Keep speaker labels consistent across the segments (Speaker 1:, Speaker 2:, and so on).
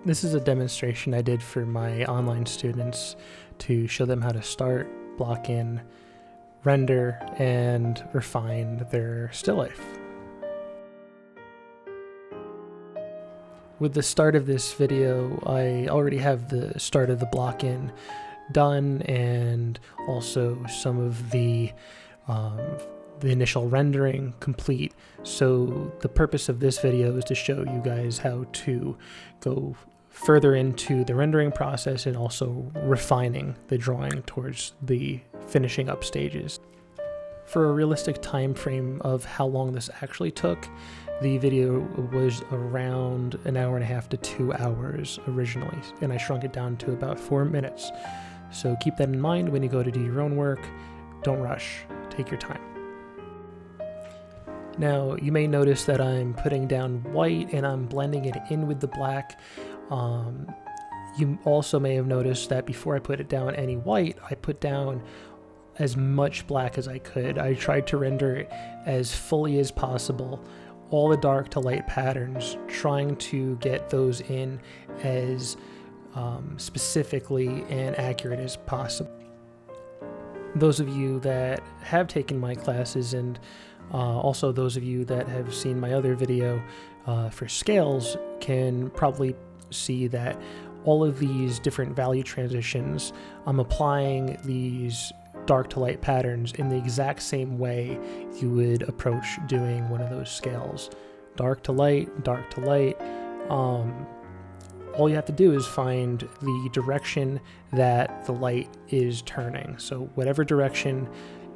Speaker 1: This is a demonstration I did for my online students to show them how to start, block in, render, and refine their still life. With the start of this video, I already have the start of the block in done and also some of the initial rendering complete. So the purpose of this video is to show you guys how to go further into the rendering process and also refining the drawing towards the finishing up stages. For a realistic time frame of how long this actually took, the video was around 1.5 hours to 2 hours originally, and I shrunk it down to about 4 minutes. So keep that in mind when you go to do your own work. Don't rush, take your time. Now, you may notice that I'm putting down white and I'm blending it in with the black. You also may have noticed that before I put it down any white, I put down as much black as I could. I tried to render it as fully as possible, all the dark to light patterns, trying to get those in as specifically and accurate as possible. Those of you that have taken my classes and also those of you that have seen my other video for scales can probably see that all of these different value transitions, I'm applying these dark to light patterns in the exact same way you would approach doing one of those scales. Dark to light, dark to light. All you have to do is find the direction that the light is turning. So whatever direction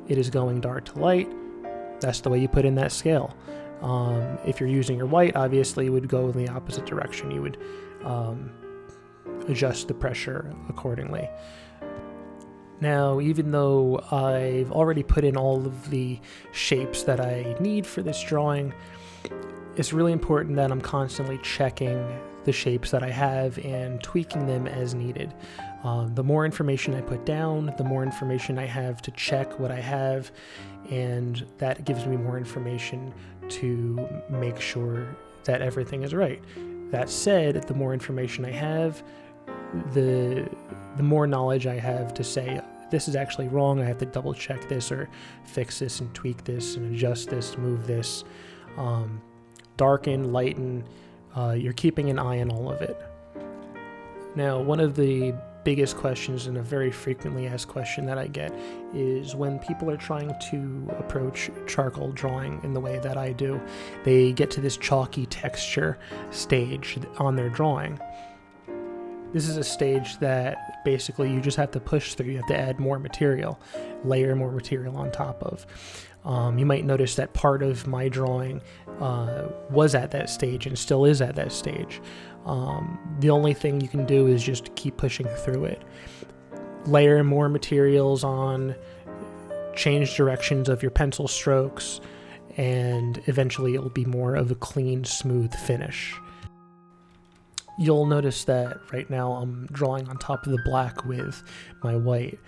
Speaker 1: it is going dark to light, that's the way you put in that scale. If you're using your white, obviously you would go in the opposite direction. You would adjust the pressure accordingly. Now, even though I've already put in all of the shapes that I need for this drawing, it's really important that I'm constantly checking the shapes that I have and tweaking them as needed. The more information I put down, the more information I have to check what I have, and that gives me more information to make sure that everything is right. That said, the more information I have, the more knowledge I have to say, this is actually wrong, I have to double check this or fix this and tweak this and adjust this, move this, darken, lighten, you're keeping an eye on all of it. Now, one of the biggest questions and a very frequently asked question that I get is when people are trying to approach charcoal drawing in the way that I do, they get to this chalky texture stage on their drawing. This is a stage that basically you just have to push through. You have to add more material, layer more material on top of. You might notice that part of my drawing was at that stage and still is at that stage. The only thing you can do is just keep pushing through it. Layer more materials on, change directions of your pencil strokes, and eventually it will be more of a clean, smooth finish. You'll notice that right now I'm drawing on top of the black with my white.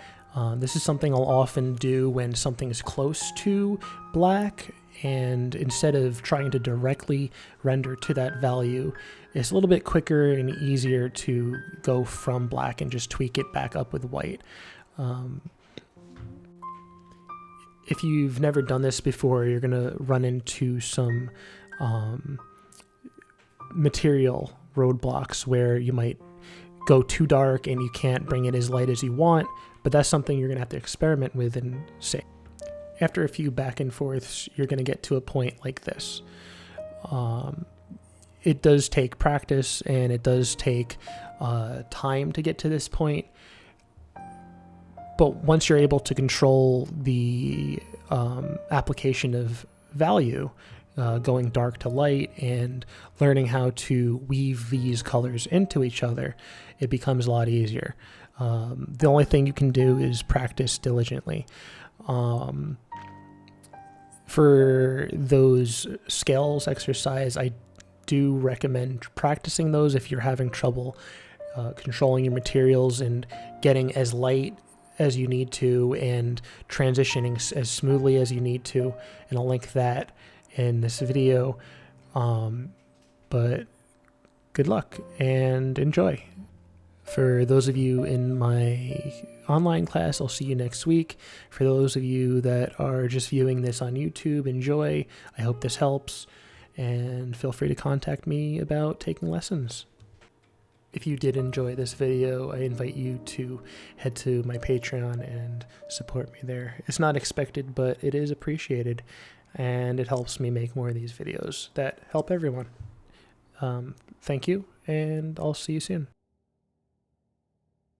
Speaker 1: This is something I'll often do when something is close to black, and instead of trying to directly render to that value, it's a little bit quicker and easier to go from black and just tweak it back up with white. If you've never done this before, you're going to run into some material roadblocks where you might go too dark and you can't bring it as light as you want, but that's something you're going to have to experiment with and see. After a few back and forths, you're going to get to a point like this. It does take practice and it does take time to get to this point, but once you're able to control the application of value, going dark to light and learning how to weave these colors into each other, it becomes a lot easier. The only thing you can do is practice diligently. For those scales exercise, I do recommend practicing those if you're having trouble controlling your materials and getting as light as you need to and transitioning as smoothly as you need to, and I'll link that in this video. But good luck and enjoy. For those of you in my online class, I'll see you next week. For those of you that are just viewing this on YouTube, enjoy. I hope this helps, and feel free to contact me about taking lessons. If you did enjoy this video, I invite you to head to my Patreon and support me there. It's not expected, but it is appreciated, and it helps me make more of these videos that help everyone. Thank you, and I'll see you soon.